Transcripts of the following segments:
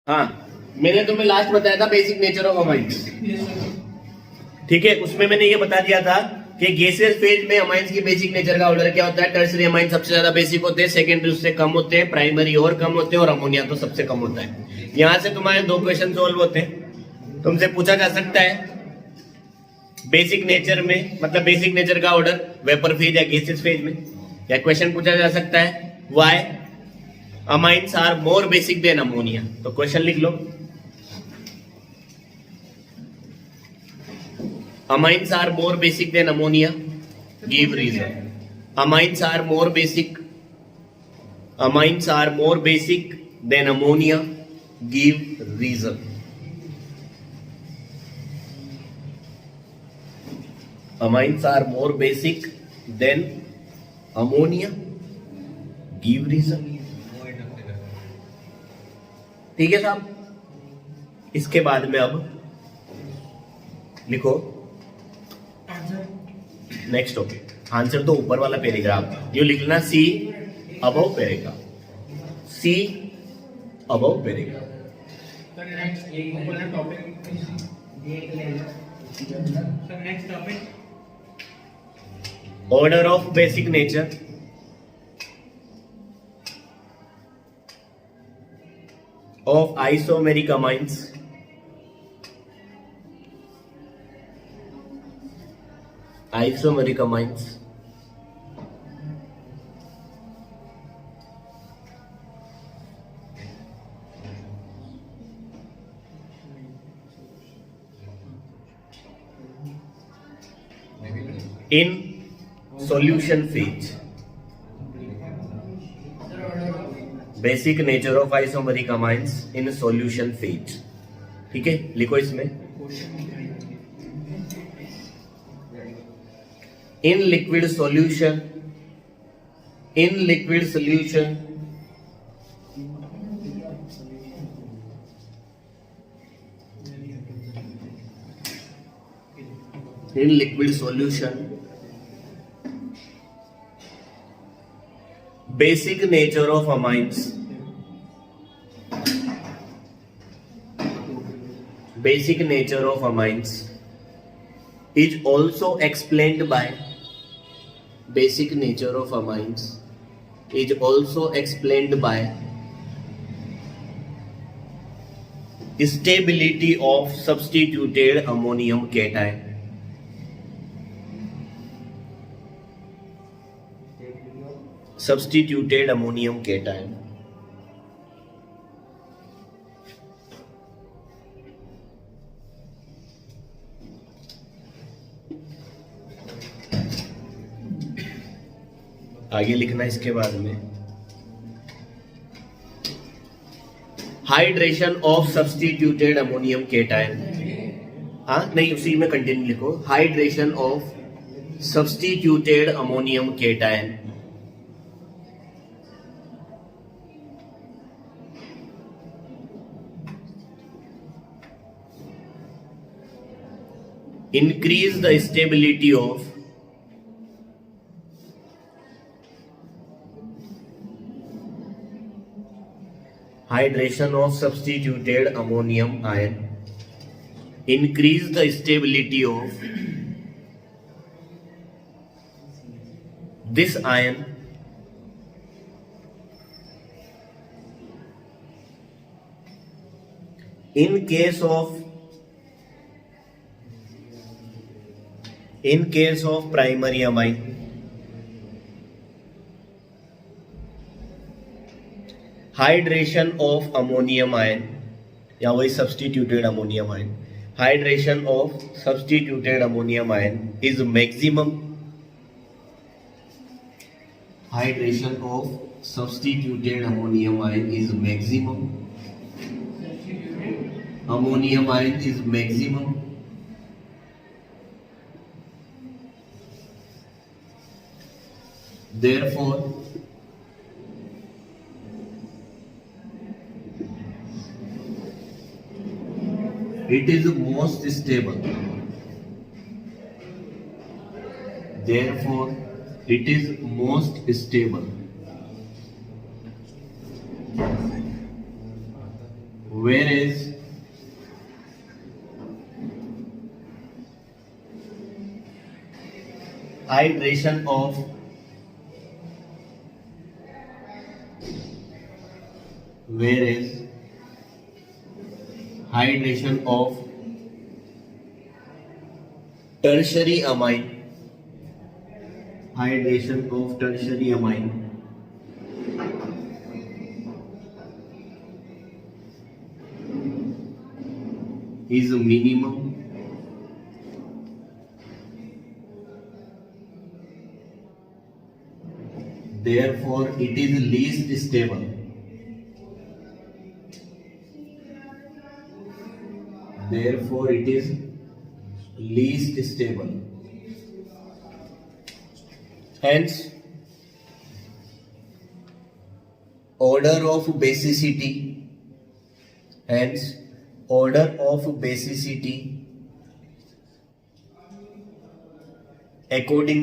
हाँ, मैंने तुम्हें लास्ट बताया था बेसिक नेचर ऑफ अमाइंस। ठीक है, उसमें मैंने ये बता दिया था कि गैसियस फेज में अमाइंस की बेसिक नेचर का ऑर्डर क्या होता है। टर्सरी अमाइन सबसे ज्यादा बेसिक होते हैं, सेकेंडरी उससे कम होते हैं, प्राइमरी और कम होते हैं, और अमोनिया तो सबसे कम होता है। यहां से तुम्हारे दो क्वेश्चन सोल्व होते हैं। तुमसे पूछा जा सकता है बेसिक नेचर में, मतलब बेसिक नेचर का ऑर्डर वेपर फेज या गैसियस फेज में, या क्वेश्चन पूछा जा सकता है why amines are more basic than ammonia. तो क्वेश्चन लिख लो, amines are more basic than ammonia, give reason. amines are more basic than ammonia, give reason. amines are more basic than ammonia, give reason. ठीक है साहब, इसके बाद में अब लिखो नेक्स्ट टॉपिक। आंसर तो ऊपर वाला पैराग्राफ यू लिखना, see above paragraph, see above paragraph. Order of basic nature of isomeric amines isomeric amines in solution phase. Basic nature of isomeric amines in solution phase. ठीक है, लिखो इसमें in liquid solution in liquid solution basic nature of amines is also explained by basic nature of amines is also explained by stability of substituted ammonium cation. Substituted ammonium cation. आगे लिखना इसके बाद में hydration of substituted ammonium cation. हाँ नहीं, उसी में continue लिखो, hydration of substituted ammonium cation increase the stability of hydration of substituted ammonium ion increase the stability of this ion in case of primary amine hydration of ammonium ion या वही substituted ammonium ion, hydration of substituted ammonium ion is maximum, hydration of substituted ammonium ion is maximum, ammonium ion is maximum, therefore it is most stable. Therefore, it is most stable whereas hydration of tertiary amine is a minimum therefore it is least stable hence order of basicity according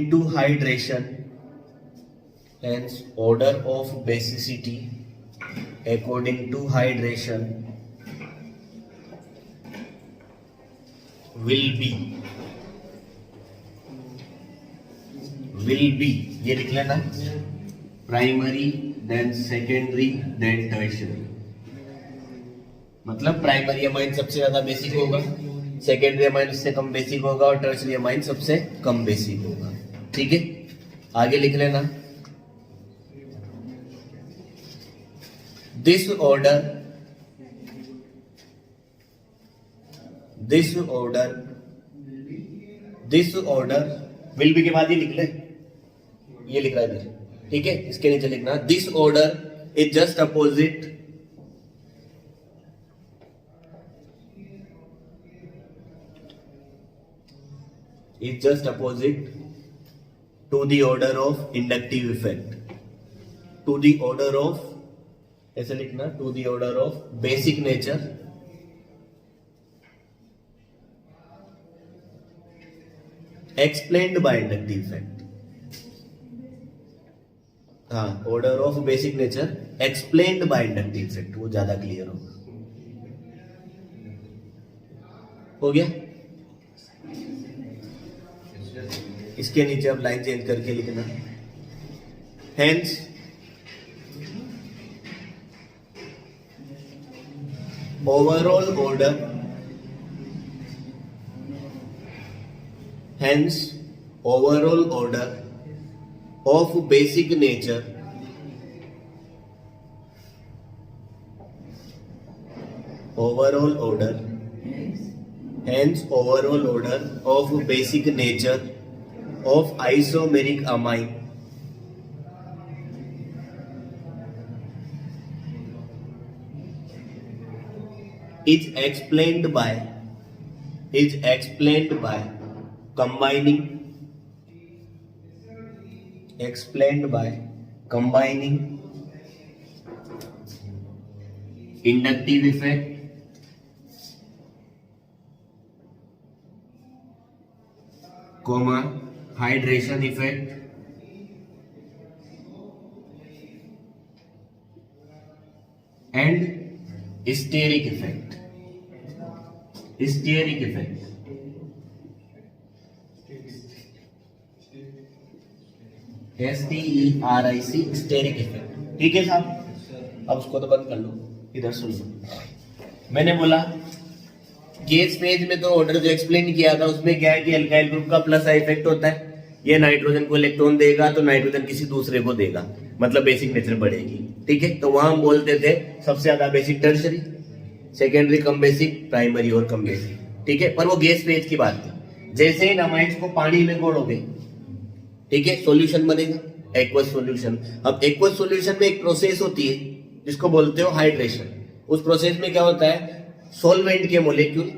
to hydration will be ये लिख लेना primary then secondary then tertiary मतलब primary amine सबसे ज्यादा basic होगा, secondary amine उससे कम basic होगा और टर्शियरी अमाइन सबसे कम बेसिक होगा। ठीक है, आगे लिख लेना दिस ऑर्डर विल बी के बाद ही लिख ले, ये लिख रहा है इधर। ठीक है, इसके नीचे लिखना this order is just opposite to the order of inductive effect, to the order of, ऐसे लिखना, to the order of basic nature explained by inductive effect. हाँ, order of basic nature explained by inductive effect, वो ज्यादा clear होगा। हो गया, इसके नीचे अब लाइन चेंज करके लिखना hence overall order of basic nature overall order of basic nature of isomeric amine is explained by combining inductive effect comma hydration effect and steric effect STERIC steric effect. ठीक है साहब, अब उसको तो बंद कर लो, इधर सुन लो। मैंने बोला गैस फेज में तो ऑर्डर जो एक्सप्लेन किया था उसमें क्या है कि अल्काइल ग्रुप का प्लस आई इफेक्ट होता है, ये नाइट्रोजन को इलेक्ट्रॉन देगा तो नाइट्रोजन किसी दूसरे को देगा, मतलब बेसिक नेचर बढ़ेगी। ठीक है, तो वहां हम बोलते थे सबसे ज्यादा बेसिक टर्शरी, सेकेंडरी कम बेसिक, प्राइमरी और कम बेसिक। ठीक है, पर वो गैस फेज की बात थी। जैसे इन अमाइंस को पानी में घोलोगे, ठीक है, सॉल्यूशन बनेगा, एक्वस सॉल्यूशन। अब एक्वस सॉल्यूशन में एक प्रोसेस होती है जिसको बोलते हो हाइड्रेशन। उस प्रोसेस में क्या होता है, सॉल्वेंट के मोलेक्यूल,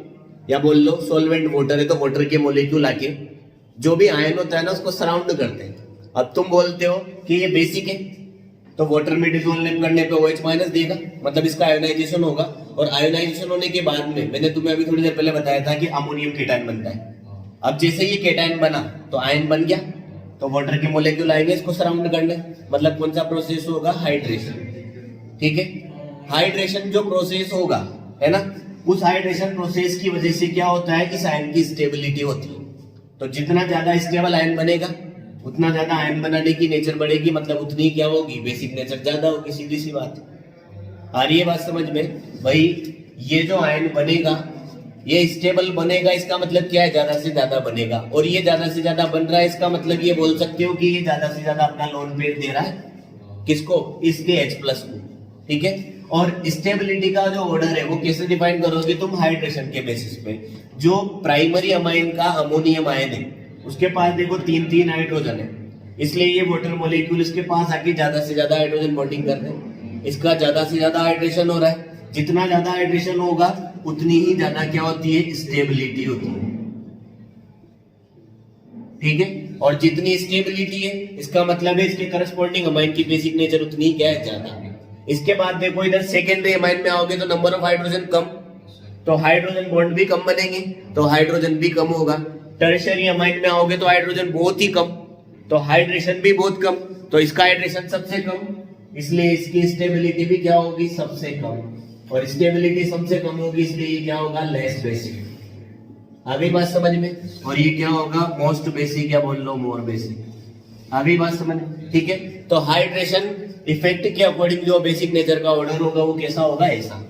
या बोल लो सॉल्वेंट वाटर है तो वाटर के मोलेक्यूल आके जो भी आयन होता है ना उसको सराउंड करते हैं। अब तुम बोलते हो कि ये बेसिक है तो वाटर में डिसोल्व करने पे OH माइनस देगा, मतलब इसका आयोनाइजेशन होगा, और आयोनाइजेशन होने के बाद में मैंने तुम्हें अभी थोड़ी देर पहले बताया था कि अमोनियम केटायन बनता है। अब जैसे ये केटायन बना तो आयन बन गया, तो वाटर के मोलेक्यूल आएंगे इसको सराउंड करने, मतलब कौन सा प्रोसेस होगा, हाइड्रेशन। ठीक है, हाइड्रेशन जो प्रोसेस होगा है ना, उस हाइड्रेशन प्रोसेस की वजह से क्या होता है, इस आयन की स्टेबिलिटी होती है। तो जितना ज्यादा स्टेबल आयन बनेगा उतना ज्यादा आयन बनाने की नेचर बढ़ेगी, मतलब उतनी क्या होगी, बेसिक नेचर ज्यादा होगी, सीधी सी बात। आ रही है बात समझ में भाई? ये जो आयन बनेगा ये स्टेबल बनेगा, इसका मतलब क्या है, ज्यादा से ज्यादा बनेगा, और ये ज्यादा से ज्यादा बन रहा है, इसका मतलब ये बोल सकते हो कि ये ज्यादा से ज्यादा अपना लोन पेयर दे रहा है, किसको, इसके H+ को, ठीक है। और स्टेबिलिटी का जो ऑर्डर है वो कैसे डिफाइन करोगे तुम, हाइड्रेशन के बेसिस पे। जो प्राइमरी अमाइन का अमोनियम आयन है उसके पास देखो 3 हाइड्रोजन है, इसलिए ये वाटर मॉलिक्यूल इसके पास आके ज्यादा से ज्यादा हाइड्रोजन बॉन्डिंग करते हैं, इसका ज्यादा से ज्यादा हाइड्रेशन हो रहा है। जितना ज्यादा हाइड्रेशन होगा उतनी ही ज्यादा क्या होती है, स्टेबिलिटी होती है, ठीक है। और जितनी स्टेबिलिटी है इसका मतलब है इसके करस्पॉन्डिंग अमाइन की बेसिक नेचर उतनी ही क्या है, ज्यादा। इसके बाद देखो इधर सेकेंडरी अमाइन में आओगे तो नंबर ऑफ हाइड्रोजन कम, तो हाइड्रोजन बॉन्ड भी कम बनेंगे, तो हाइड्रोजन भी कम होगा। टर्शियरी अमाइन में आओगे तो हाइड्रोजन बहुत ही कम, तो हाइड्रेशन भी बहुत कम, तो इसका हाइड्रेशन सबसे कम, इसलिए इसकी स्टेबिलिटी भी क्या होगी, सबसे कम, और स्टेबिलिटी सबसे कम होगी इसलिए ये क्या होगा, लेस बेसिक। आ गई बात समझ में? और ये क्या होगा, मोस्ट बेसिक, या बोल लो मोर बेसिक। आ गई बात समझ में? ठीक है। तो हाइड्रेशन इफेक्ट के अकॉर्डिंग जो बेसिक नेचर का ऑर्डर होगा वो कैसा होगा, ऐसा।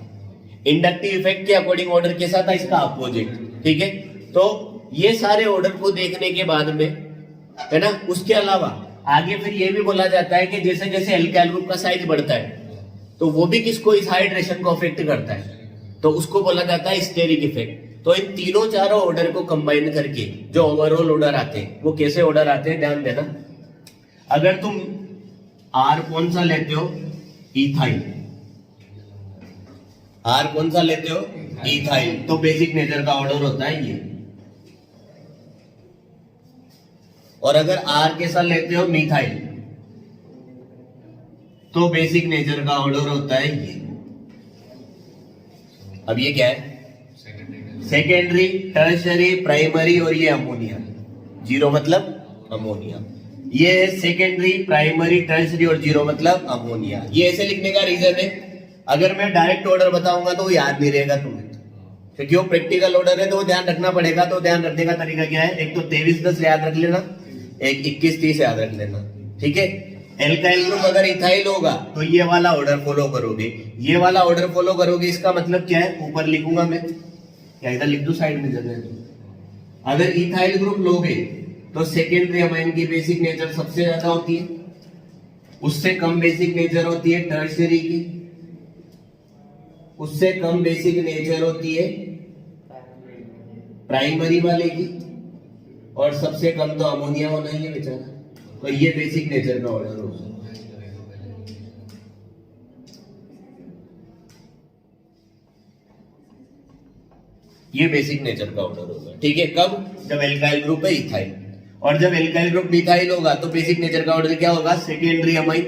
इंडक्टिव इफेक्ट के अकॉर्डिंग ऑर्डर कैसा था, इसका अपोजिट, ठीक है। तो ये सारे ऑर्डर को देखने के बाद में, है ना, उसके अलावा आगे फिर ये भी बोला जाता है कि जैसे जैसे एल्काइल ग्रुप का साइज बढ़ता है तो वो भी किसको, इस हाइड्रेशन को अफेक्ट करता है, तो उसको बोला जाता है स्टेरिक इफेक्ट। तो इन तीनों चारों ऑर्डर को कंबाइन करके जो ओवरऑल ऑर्डर आते हैं वो कैसे ऑर्डर आते हैं, ध्यान देना। अगर तुम आर कौन सा लेते हो, इथाइल, आर कौन सा लेते हो, इथाइल, तो बेसिक नेचर का ऑर्डर होता है ये। और अगर आर के साथ लेते हो मिथाइल तो बेसिक नेचर का ऑर्डर होता है ये। अब ये क्या है, सेकेंडरी, टर्शियरी, प्राइमरी, और ये अमोनिया। जीरो मतलब अमोनिया। ये है सेकेंडरी, प्राइमरी, टर्शियरी, और जीरो मतलब अमोनिया। ये ऐसे लिखने का रीजन है, अगर मैं डायरेक्ट ऑर्डर बताऊंगा तो वो याद नहीं रहेगा तुम्हें, क्योंकि वो प्रैक्टिकल ऑर्डर है तो वो ध्यान रखना पड़ेगा। तो ध्यान रखने का तरीका क्या है, एक तो 23-10 याद रख लेना, एक 21-30 याद रख लेना, ठीक है। एल्काइल ग्रुप अगर इथाइल होगा तो ये वाला ऑर्डर फॉलो करोगे, ये वाला ऑर्डर फॉलो करोगे, इसका मतलब क्या है, ऊपर लिखूंगा मैं या इधर लिख दूं साइड में जगह। अगर इथाइल ग्रुप लोगे तो सेकेंडरी अमाइन की बेसिक नेचर सबसे ज्यादा होती है, उससे कम बेसिक नेचर होती है टर्शियरी की, उससे कम बेसिक नेचर होती है प्राइमरी वाले की, और सबसे कम तो अमोनिया होना ही है बेचारा। तो ये बेसिक नेचर का ऑर्डर होगा। ये बेसिक नेचर का ऑर्डर होगा, ठीक है। कब, जब एल्काइल ग्रुप है इथाइल, और जब एल्काइल ग्रुप मिथाइल होगा तो बेसिक नेचर का ऑर्डर क्या होगा, सेकेंडरी अमाइन,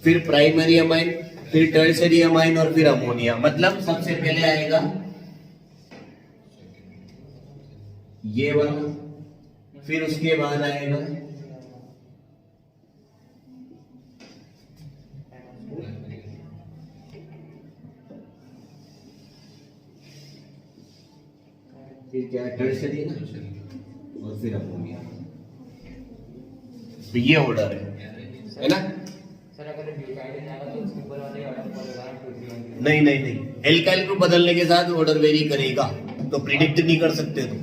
फिर प्राइमरी अमाइन, फिर टर्शियरी अमाइन, और फिर अमोनिया। मतलब सबसे पहले आएगा ये वाला, फिर उसके बाद आएगा फिर क्या, टर्शियरी ना, और फिर अमोनिया। तो ये ऑर्डर है ना। सर अगर तो ऊपर वाले नहीं नहीं नहीं, एल्काइल ग्रुप बदलने के साथ ऑर्डर वेरी करेगा, तो प्रिडिक्ट नहीं कर सकते तुम,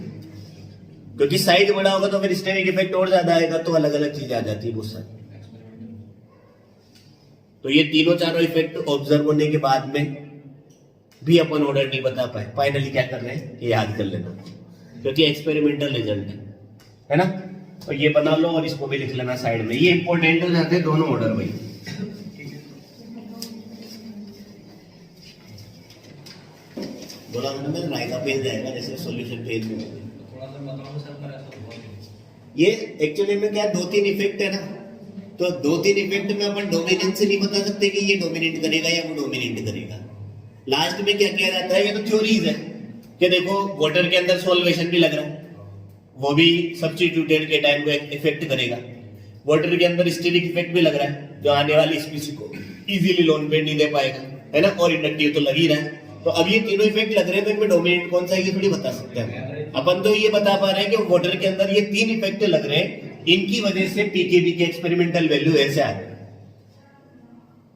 क्योंकि साइज बड़ा होगा तो फिर स्टेरिक इफेक्ट और ज्यादा आएगा, तो अलग अलग चीजें आ जाती है बहुत सारी। तो ये तीनों चारों इफेक्ट ऑब्जर्व होने के बाद में भी अपन ऑर्डर नहीं बता पाए, फाइनली क्या कर रहे हैं, ये याद कर लेना, क्योंकि एक्सपेरिमेंटल रिजल्ट है ना। तो ये बना लो और इसको भी लिख लेना साइड में, ये इंपॉर्टेंट हो जाते हैं दोनों ऑर्डर भाई। बोला मैंने रायता पेज जाएगा जैसे सॉल्यूशन पेज में। ये एक्चुअली में क्या 2-3 इफेक्ट है ना, तो 2-3 इफेक्ट में अपन डोमिनेंट से नहीं बता सकते कि ये डोमिनेट करेगा या वो डोमिनेट करेगा। लास्ट में क्या किया जाता है, ये तो थ्योरीज है कि देखो वाटर के अंदर सॉल्वेशन भी लग रहा है, वो भी सब्स्टिट्यूटेड के टाइम को इफेक्ट करेगा। वाटर के अंदर स्टेरिक इफेक्ट भी लग रहा है जो आने वाली स्पीशीज को इजीली लोन पेयर नहीं दे पाएगा, है ना। और इंडक्टिव तो लग ही रहा है, तो अब ये तीनों इफेक्ट लग रहे हैं, तो इनमें डोमिनेंट कौन सा है ये थोड़ी बता सकते हैं अपन। तो ये बता पा रहे हैं कि वाटर के अंदर ये तीन इफेक्ट लग रहे हैं, इनकी वजह से पीकेबी के एक्सपेरिमेंटल वैल्यू ऐसे आ रहे हैं।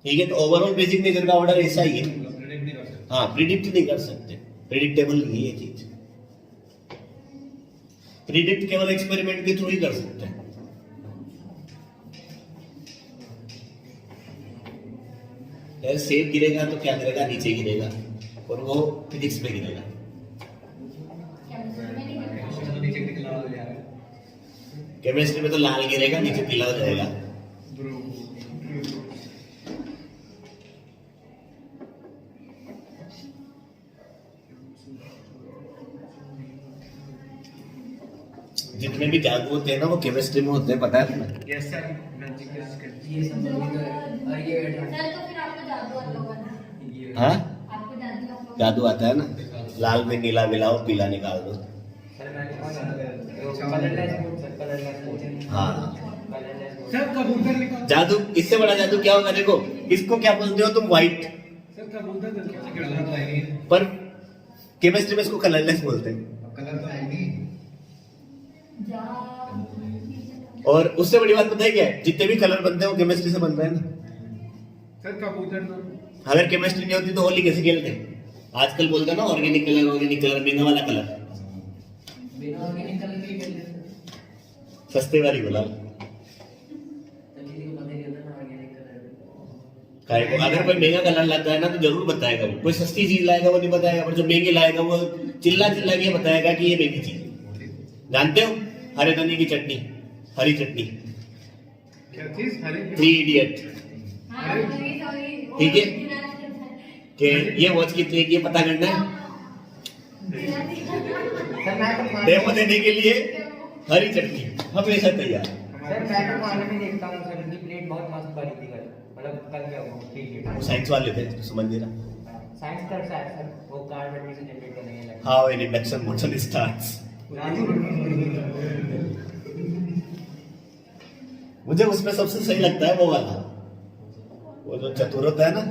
ठीक है, तो ओवरऑल बेसिक नेचर का ऑर्डर ऐसा ही है। हाँ, प्रिडिक्ट नहीं कर सकते, प्रिडिक्टेबल नहीं है चीज। प्रिडिक्ट केवल एक्सपेरिमेंट के थ्रू ही कर सकते हैं। यार सेब गिरेगा तो क्या गिरेगा, नीचे गिरेगा, और वो फिजिक्स में गिरेगा। केमिस्ट्री में तो लाल गिरेगा, नीचे पीला हो जाएगा। जितने भी जादू होते हैं ना वो केमिस्ट्री में होते हैं, पता है तुम्हें? यस सर, ये सब और ये सर तो फिर आपको जादू आता होगा ना? हाँ, आपको जादू जादू आता है ना, लाल में नीला मिलाओ, पीला निकाल दो। सर मैंने colourless food, sir colourless food. हाँ, कलरलेस सर कबूतर निकाल। जादू, इससे बड़ा जादू क्या होगा? देखो, इसको क्या बोलते हो तुम? व्हाइट। सर कबूतर निकाल। पर केमिस्ट्री में इसको कलरलेस बोलते हैं। कलर तो है नहीं। और उससे बड़ी बात पता है क्या है? जितने भी कलर बनते हैं वो केमिस्ट्री से बन रहे हैं ना। सर कबूतर तो अगर केमिस्ट्री नहीं होती तो होली कैसे खेलते? आजकल बोलते हैं ना ऑर्गेनिक कलर, ऑर्गेनिक कलर, महंगा वाला कलर, बिना ऑर्गेनिक कलर के खेलते हैं। सस्ते वाली गुलाल। तो किसी को पता नहीं होता ना ऑर्गेनिक कलर। काय को अगर कोई महंगा कलर लाता है ना तो जरूर बताएगा वो। कोई सस्ती चीज लाएगा वो नहीं बताएगा, पर जो महंगी लाएगा वो चिल्ला चिल्ला के बताएगा कि ये महंगी चीज है। जानते हो हरे धनिया की चटनी, हरी चटनी, क्या चीज? हरे थ्री इडियट, हाँ सॉरी ठीक है? कि ये वॉच कितने की है पता करना है, सर मैं तो डेमो देने के लिए हरी चटनी हमेशा तैयार। सर मैं तो खाने में देखता हूँ सर, इनकी प्लेट बहुत मस्त बनी थी कल, मतलब कल क्या हुआ, ठीक है। साइंस वाले थे तो समझ नहीं रहा। साइंस का सर वो कार्ड बैटरी से जनरेट करने के लिए। How an induction motion starts. मुझे उसमें सबसे सही लगता है वो वाला, वो जो चतुर होता है ना,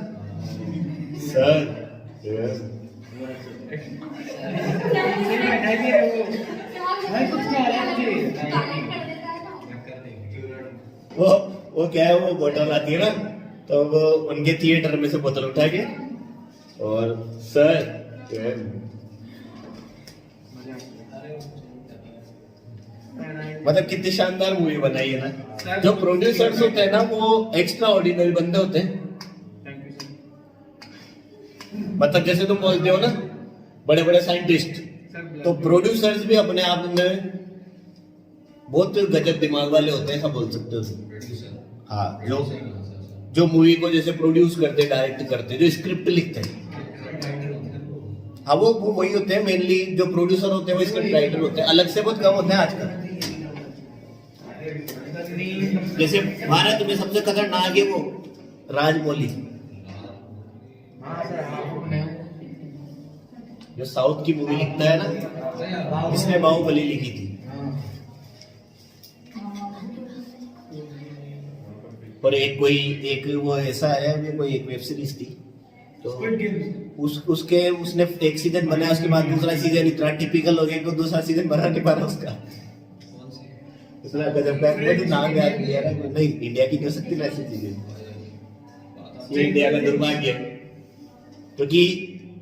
सर बैठाई भी है वो। भाई कुछ क्या है जी? वो क्या है, वो बोतल आती है ना, तो वो उनके थिएटर में से बोतल उठा के और सर मतलब कितनी शानदार मूवी बनाई है ना। जो प्रोड्यूसर्स होते हैं ना वो एक्स्ट्रा ऑर्डिनरी बंदे होते हैं। Thank you sir. मतलब जैसे तुम बोलते हो ना बड़े बड़े साइंटिस्ट, तो प्रोड्यूसर्स भी अपने आप में बहुत गजब दिमाग वाले होते हैं, ऐसा बोल सकते हो। हाँ, जो मूवी को जैसे प्रोड्यूस करते, डायरेक्ट करते, जो स्क्रिप्ट लिखते हैं, हाँ वो वही होते हैं मेनली। जो प्रोड्यूसर होते हैं वो स्क्रिप्ट राइटर होते हैं, अलग से बहुत कम होते हैं आजकल। जैसे भारत में सबसे खतरनाक है वो राजमौली, हाँ सर हाँ। जो साउथ की मूवी लिखता है ना, इसने बाहुबली लिखी थी। और एक वो ऐसा है, कोई एक वेब सीरीज थी, तो उसके उसने एक सीजन बनाया, उसके बाद दूसरा सीजन इतना टिपिकल हो गया कि दूसरा सीजन बना नहीं पा रहा उसका। इतना गजब का मुझे नाम याद नहीं आ रहा। नहीं, इंडिया की नहीं हो सकती ना ऐसी चीजें, ये इंडिया का दुर्भाग्य है, क्योंकि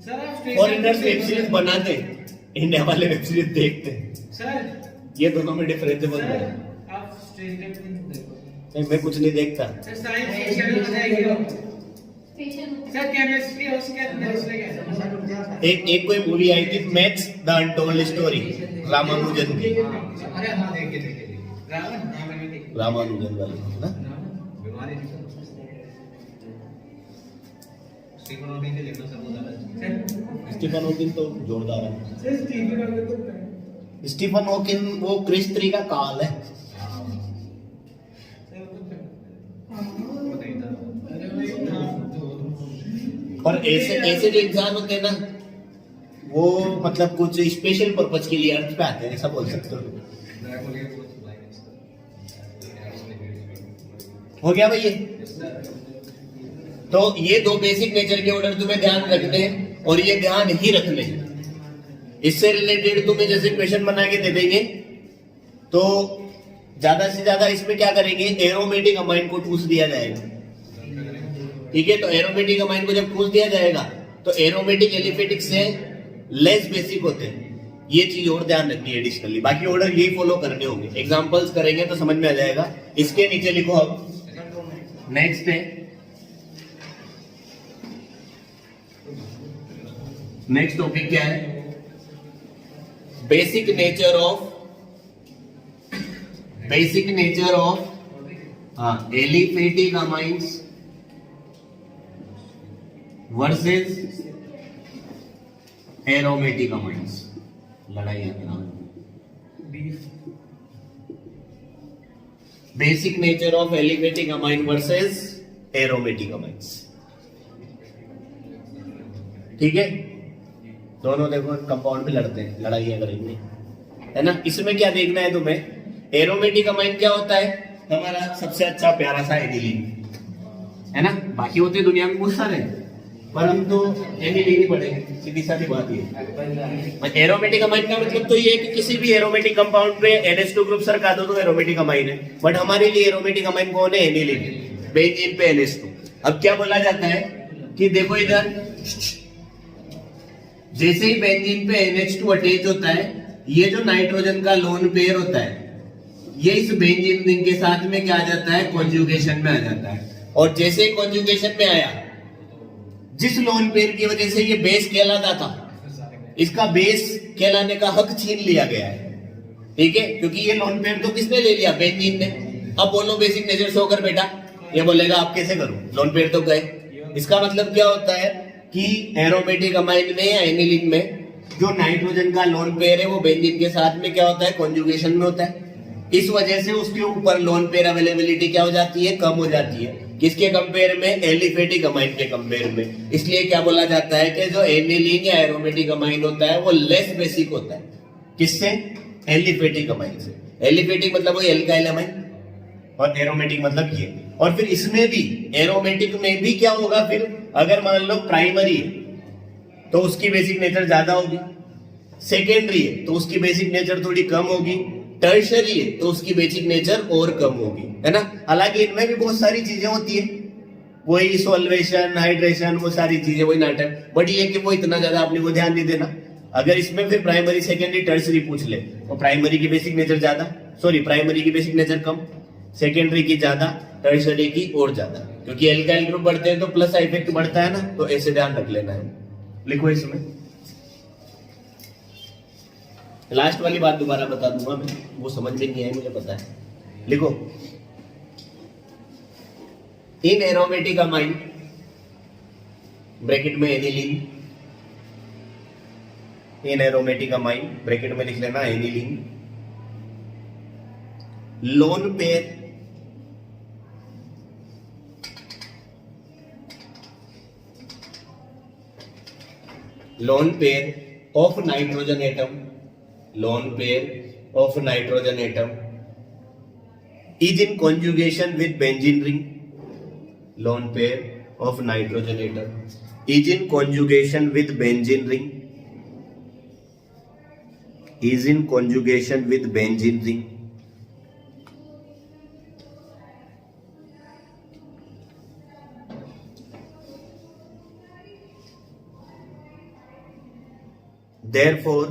सर आप फॉरेनर्स वेब सीरीज बनाते, इंडिया वाले वेब सीरीज देखते। सर ये दोनों में डिफरेंस बहुत बड़ा है। आप स्ट्रेंजर थिंग्स देखो। नहीं, मैं कुछ नहीं देखता। सर साइंस फिक्शन बताएगी। स्पेशल सर केमिस्ट्री है उसके अंदर इसलिए क्या? एक कोई मूवी आई थी, maths the untold story, Ramanujan की। अरे हाँ देखिए रावण हाँ मैंने देखी। रामानुजन वाली ना, बीमारी थी स्टीफन हॉकिंग के लिखना सब होता है। स्टीफन हॉकिंग तो जोरदार है। सर स्टीफन हॉकिंग तो स्टीफन हॉकिंग वो क्रिस 3 का काल है। और ऐसे जो इंसान होते हैं ना, वो मतलब कुछ स्पेशल पर्पज के लिए अर्थ पे आते हैं, ऐसा बोल सकते हो। हो गया भाई ये? तो ये दो बेसिक नेचर के ऑर्डर तुम्हें ध्यान रखने हैं। और ये ध्यान ही रखने हैं। इससे रिलेटेड तुम्हें जैसे क्वेश्चन बना के दे देंगे तो ज्यादा से ज्यादा इसमें क्या करेंगे, एरोमेटिक अमाइन को टूस दिया जाएगा। ठीक है, तो एरोमेटिक अमाइन को जब टूस दिया जाएगा तो एरोमेटिक एलिफेटिक से लेस बेसिक होते हैं। ये चीज और ध्यान रखनी है एडिशनली, बाकी ऑर्डर यही फॉलो करने होंगे। एग्जांपल्स करेंगे तो समझ में आ जाएगा। इसके नीचे लिखो अब नेक्स्ट है, नेक्स्ट टॉपिक क्या है, basic nature of aliphatic amines versus aromatic amines. लड़ाई है ना, basic nature of aliphatic amine versus aromatic amines. ठीक है, दोनों देखो कंपाउंड में लड़ते हैं, लड़ाइयां करेंगे, है ना। इसमें क्या देखना है तुम्हें, एरोमेटिक अमाइन क्या होता है, हमारा सबसे अच्छा प्यारा सा एनिलीन, है ना। बाकी होते दुनिया में बहुत सारे, पर हम तो एनिलीन ही पढ़ेंगे, सीधी साधी बात ये। एरोमेटिक अमाइन का मतलब तो ये है कि किसी भी एरोमेटिक कंपाउंड पे NH2 ग्रुप सर का दो तो एरोमेटिक अमाइन है, बट हमारे लिए एरोमेटिक अमाइन कौन है, एनिलीन, बेंजीन पे NH2। अब क्या बोला जाता है कि देखो इधर, जैसे ही बेंजीन पे NH2 अटैच होता है, ये जो नाइट्रोजन का लोन पेयर होता है ये इस बेंजीन रिंग के साथ में क्या आ जाता है, कॉन्जुगेशन में आ जाता है। और जैसे ही कॉन्जुगेशन में आया, जिस लोन पेयर की वजह से ये बेस कहलाता था, इसका बेस कहलाने का हक छीन लिया गया है। ठीक है, क्योंकि ये लोन पेयर तो किसने ले लिया, बेंजीन ने। अब बोलो बेसिक नेचर शो कर बेटा, ये बोलेगा आप कैसे करूं, लोन पेयर तो गए। इसका मतलब क्या होता है कि एरोमेटिक अमाइन में या एनिलीन में जो नाइट्रोजन का लोन पेयर है वो बेंजीन के साथ में क्या होता है, कॉन्जुगेशन में होता है। इस वजह से उसके ऊपर लोन पेयर अवेलेबिलिटी क्या हो जाती है, कम हो जाती है। किसके कंपेयर में, एलिफेटिक अमाइन के कंपेयर में। इसलिए क्या बोला जाता है कि जो एनिलीन या एरोमेटिक अमाइन होता है वो लेस बेसिक होता है। किससे, एलिफेटिक अमाइन से। एलिफेटिक मतलब वो एल्काइल अमाइन, और एरोमेटिक मतलब ये। और फिर इसमें भी, एरोमेटिक में भी क्या होगा फिर, अगर मान लो प्राइमरी है तो उसकी बेसिक नेचर ज्यादा होगी, सेकेंडरी है तो उसकी बेसिक नेचर थोड़ी कम होगी, टर्शरी है तो उसकी बेसिक नेचर और कम होगी, है ना। हालांकि इनमें भी बहुत सारी चीजें होती है, वही सॉल्वेशन, हाइड्रेशन, वो सारी चीजें, वही नाटक, बट ये कि वो इतना ज्यादा अपने को ध्यान नहीं देना। अगर इसमें फिर प्राइमरी, सेकेंडरी, टर्शरी पूछ ले तो प्राइमरी की बेसिक नेचर ज्यादा, प्राइमरी की बेसिक नेचर कम, सेकेंडरी की ज्यादा, टर्शरी की और ज्यादा, क्योंकि एल्काइल ग्रुप बढ़ते हैं तो प्लस इफेक्ट बढ़ता है ना, तो ऐसे ध्यान रख लेना है। लिखो इसमें, लास्ट वाली बात दोबारा बता दूंगा मैं, वो समझ में नहीं आई मुझे पता है। लिखो, इन एरोमेटिक अमाइन ब्रैकेट में एनिलीन, इन एरोमेटिक अमाइन ब्रैकेट में लिख लेना aniline, lone pair of nitrogen atom, lone pair of nitrogen atom is in conjugation with benzene ring. Lone pair of nitrogen atom is in conjugation with benzene ring. Is in conjugation with benzene ring. Therefore,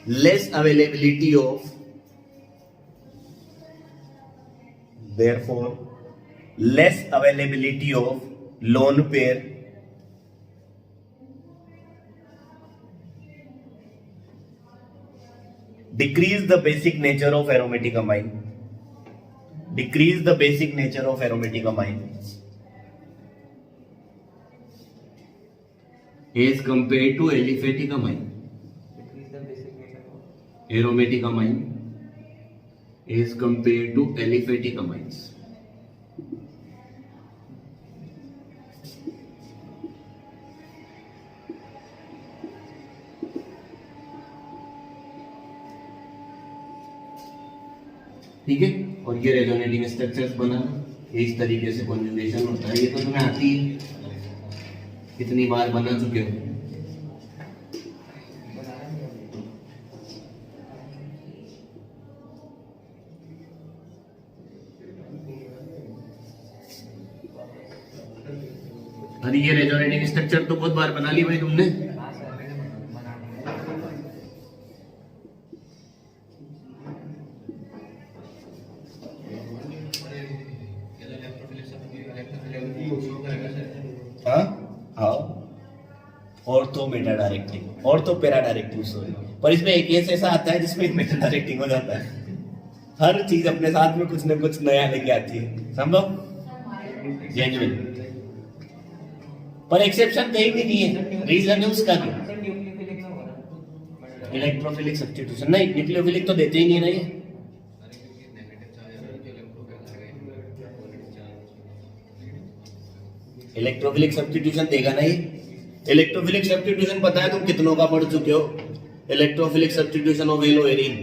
less availability of lone pair decrease the basic nature of aromatic amine, as compared to aliphatic amine. Aromatic amine is compared to aliphatic amines. ठीक है, और ये resonating structures बना, ये इस तरीके से conjugation होता है। ये तो तुम्हें आती है, कितनी बार बना चुके हो। अरे ये रेजोनेटिंग स्ट्रक्चर तो बहुत बार बना ली भाई तुमने। हाँ सर, बना हाँ हाँ, ortho Meta directing, ortho para directing sorry, पर इसमें एक केस ऐसा आता है जिसमें मेटा डायरेक्टिंग हो जाता है। हर चीज अपने साथ में कुछ न कुछ नया लेके आती है, संभव जेन्युइन, पर एक्सेप्शन कहीं भी नहीं है। रीजन है उसका भी, सर न्यूक्लियोफिलिक में हो रहा है। इलेक्ट्रोफिलिक सब्स्टिट्यूशन नहीं, न्यूक्लियोफिलिक तो देते ही नहीं ना ये। इलेक्ट्रोफिलिक सब्स्टिट्यूशन देगा ना ये। इलेक्ट्रोफिलिक सब्स्टिट्यूशन पता है तुम कितनों का पढ़ चुके हो? Electrophilic substitution of haloarene,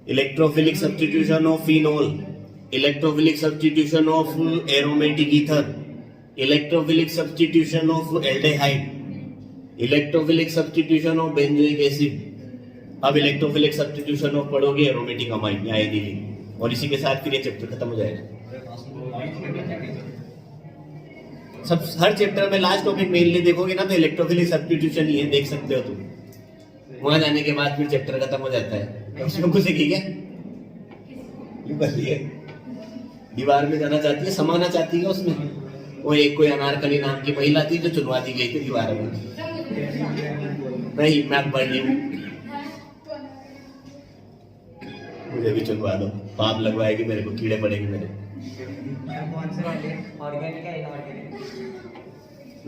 electrophilic substitution of phenol, electrophilic substitution of aromatic ether, electrophilic substitution of aldehyde, electrophilic substitution of benzoic acid. अब इलेक्ट्रोफिलिक सब्स्टिट्यूशन ऑफ पढ़ोगे एरोमेटिक अमाइन या एथिलीन, और इसी के साथ फिर ये चैप्टर खत्म हो जाएगा। सब हर चैप्टर में लास्ट टॉपिक मेनली देखोगे ना तो इलेक्ट्रोफिलिक सब्स्टिट्यूशन ही है, देख सकते हो तुम। वहां जाने के बाद फिर चैप्टर खत्म हो जाता है। उसमें कुछ सीखी क्या? यूं कर लिए दीवार में जाना चाहती है, समाना चाहती है उसमें। वो एक कोई अनारकली नाम की महिला थी जो चुनवा दी गई थी दीवार में। नहीं मैं पढ़ ली हूँ, मुझे भी चुनवा दो, पाप लगवाएगी मेरे को, कीड़े पड़ेंगे मेरे। कौन से वाले, ऑर्गेनिक या इनऑर्गेनिक?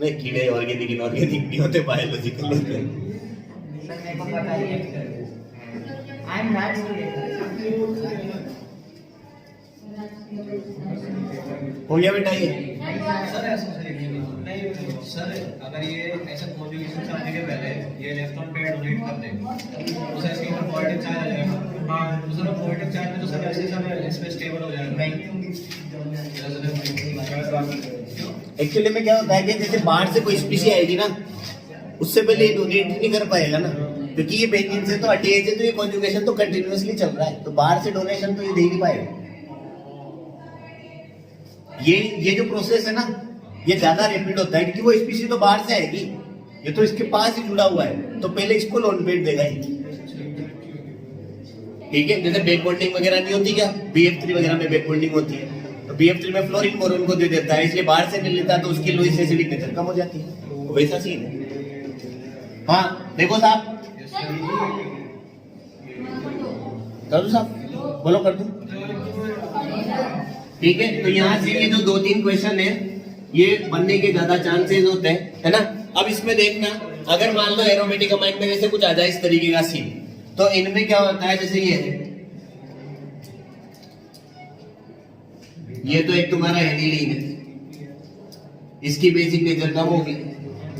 नहीं, कीड़े ऑर्गेनिक इनऑर्गेनिक नहीं होते, बायोलॉजिकल होते हैं। सर मेरे को पता ही है, आई एम मैथ्स स्टूडेंट। हो गया बेटा ये सर ऐसा नहीं सर, अगर ये ऐसा कॉन्जुगेशन से आने के पहले ये इलेक्ट्रॉन पेयर डोनेट कर दे तो सर इसके ऊपर पॉजिटिव चार्ज आ जाएगा। हाँ तो सर पॉजिटिव चार्ज में तो सर ऐसे सब इसमें स्टेबल हो जाएगा। एक्चुअली में क्या होता है कि जैसे बाहर से कोई स्पीशी आएगी ना, उससे पहले ये डोनेट नहीं कर पाएगा ना, क्योंकि ये बेंजीन से तो अटैच है, तो ये कॉन्जुगेशन तो कंटिन्यूअसली चल रहा है, तो बाहर से डोनेशन तो ये दे नहीं पाएगा। ये जो प्रोसेस है ना, ये ज्यादा रैपिड होता है क्योंकि वो स्पीशी तो बाहर से आएगी, ये तो इसके पास ही जुड़ा हुआ है, तो पहले इसको लोन पेड देगा ही। ठीक है, जैसे बैक बॉन्डिंग वगैरह नहीं होती क्या, BF3 वगैरह में बैक बॉन्डिंग होती है, तो BF3 में फ्लोरीन बोरोन को दे देता है, इसलिए बाहर से नहीं लेता, तो उसकी लुईस एसिडिक नेचर कम हो जाती है। तो वैसा सीन है। हाँ देखो साहब, कर दो साहब, बोलो कर दो। ठीक है, तो यहाँ से ये जो 2-3 क्वेश्चन है ये बनने के ज्यादा चांसेस होते हैं, है ना। अब इसमें देखना, अगर मान लो एरोमेटिक अमाइन में जैसे कुछ आ जाए इस तरीके का सीन, तो इनमें क्या होता है, जैसे ये तो एक तुम्हारा एनिलीन है, इसकी बेसिक नेचर कम होगी।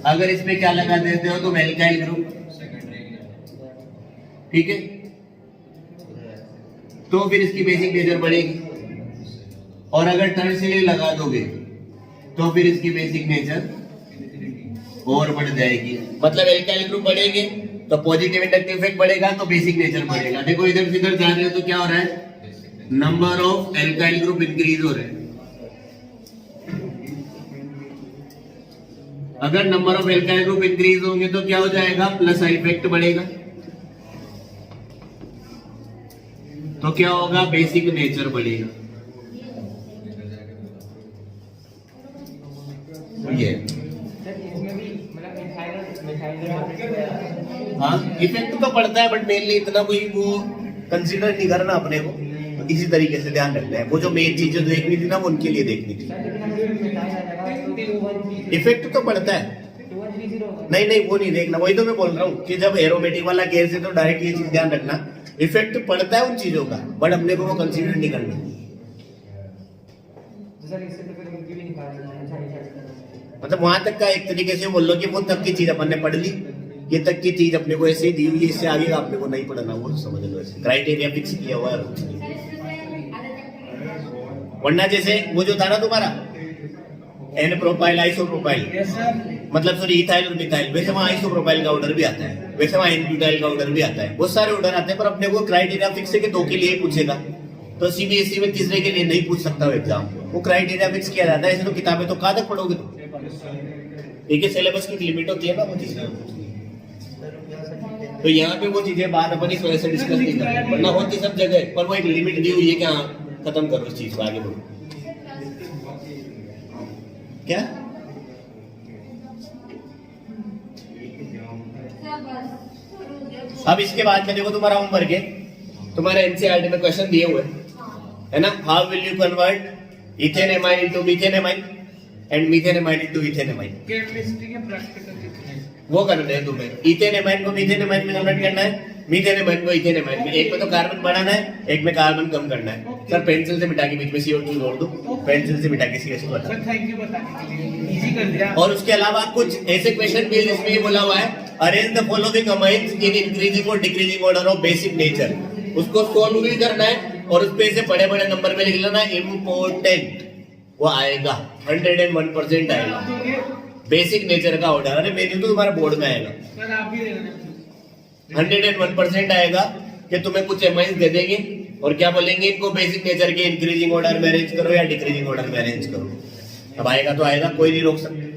अगर इसमें क्या लगा देते हो तुम एल्काइल ग्रुप, ठीक है, तो फिर इसकी बेसिक नेचर बढ़ेगी। और अगर टर्शियरी लगा दोगे तो फिर इसकी बेसिक नेचर और बढ़ जाएगी। मतलब एल्काइल ग्रुप बढ़ेंगे तो पॉजिटिव इंडक्टिव इफेक्ट बढ़ेगा, तो बेसिक नेचर बढ़ेगा। देखो इधर से इधर जा रहे हो तो क्या हो रहा है, number of alkyl group increase हो रहे हैं। अगर number of alkyl group increase होंगे तो क्या हो जाएगा, प्लस इफेक्ट बढ़ेगा, तो क्या होगा, बेसिक नेचर बढ़ेगा। ये इसमें भी मतलब मिथाइल हाँ इफेक्ट तो पड़ता है, बट मेनली इतना कोई वो कंसीडर नहीं करना अपने को, तो इसी तरीके से ध्यान रखना है। वो जो मेन चीजें देखनी थी ना, वो उनके लिए देखनी थी। इफेक्ट तो पड़ता है, नहीं वो नहीं देखना, वही तो मैं बोल रहा हूँ कि जब एरोमेटिक वाला केस है तो डायरेक्ट ये चीज ध्यान रखना, इफेक्ट पड़ता है उन चीजों का, बट अपने को वो कंसीडर नहीं करना। मतलब वहां तक का एक तरीके से बोल लो कि वो तक की चीज अपन ने पढ़ ली, ये तक की चीज अपने को ऐसे ही दी हुई है, इससे आगे का अपने को नहीं पढ़ना, वो समझ लो। ऐसे क्राइटेरिया फिक्स किया हुआ है। वरना जैसे वो जो था ना तुम्हारा N propyl isopropyl, yes sir. मतलब सॉरी इथाइल और मिथाइल, वैसे वहाँ आइसोप्रोपाइल का ऑर्डर भी आता है, वैसे वहाँ एन ब्यूटाइल का ऑर्डर भी आता है, बहुत सारे ऑर्डर आते हैं, पर अपने को क्राइटेरिया फिक्स है कि 2 के लिए ही पूछेगा। तो सीबीएसई में तीसरे के लिए नहीं पूछ सकता वो एग्जाम, वो क्राइटेरिया फिक्स किया जाता है। ऐसे तो किताबें तो कहाँ तक पढ़ोगे तुम, एक ही सिलेबस की लिमिट होती है ना वो चीजें। तो यहाँ पे वो चीजें बात अपन इस वजह से डिस्कस नहीं करते, वरना होती सब जगह, पर वो एक लिमिट दी हुई है कि हाँ खत्म करो इस चीज को, आगे बढ़ो। क्या सर बस अब इसके बाद में देखो तुम्हारा होमवर्क है, तुम्हारे एनसीईआरटी में क्वेश्चन दिए हुए है ना, how will you convert ethane amine into methane amine and methane amine into ethane amine. Chemistry के प्रैक्टिकल कितने? वो करना है तुम्हें, इथेन एमाइन को मीथेन एमाइन में कन्वर्ट करना है, मीथेन एमाइन को इथेन एमाइन में। एक में तो कार्बन बढ़ाना है, एक में कार्बन कम करना है। सर पेंसिल से मिटा के बीच में CO2 जोड़ दो, पेंसिल से मिटा के CH2 हटा सर थैंक यू बताने के लिए, इजी कर दिया। दो। और उसके अलावा कुछ ऐसे क्वेश्चन भी है जिसमें ये बोला हुआ है, arrange the following amines in increasing और decreasing order of basic nature. उसको सोल्व भी करना है और उस पे ऐसे बड़े बड़े नंबर में लिख लेना इम्पोर्टेंट, वो आएगा 101% आएगा तो ये बेसिक नेचर का ऑर्डर। अरे मेरी तो तुम्हारे बोर्ड में आएगा, सर आप भी दे देना। 101% आएगा कि तुम्हें कुछ एमाइंस दे देंगे और क्या बोलेंगे, इनको बेसिक नेचर के इंक्रीजिंग ऑर्डर में अरेंज करो या डिक्रीजिंग ऑर्डर में अरेंज करो। अब आएगा तो आएगा, कोई नहीं रोक सकता।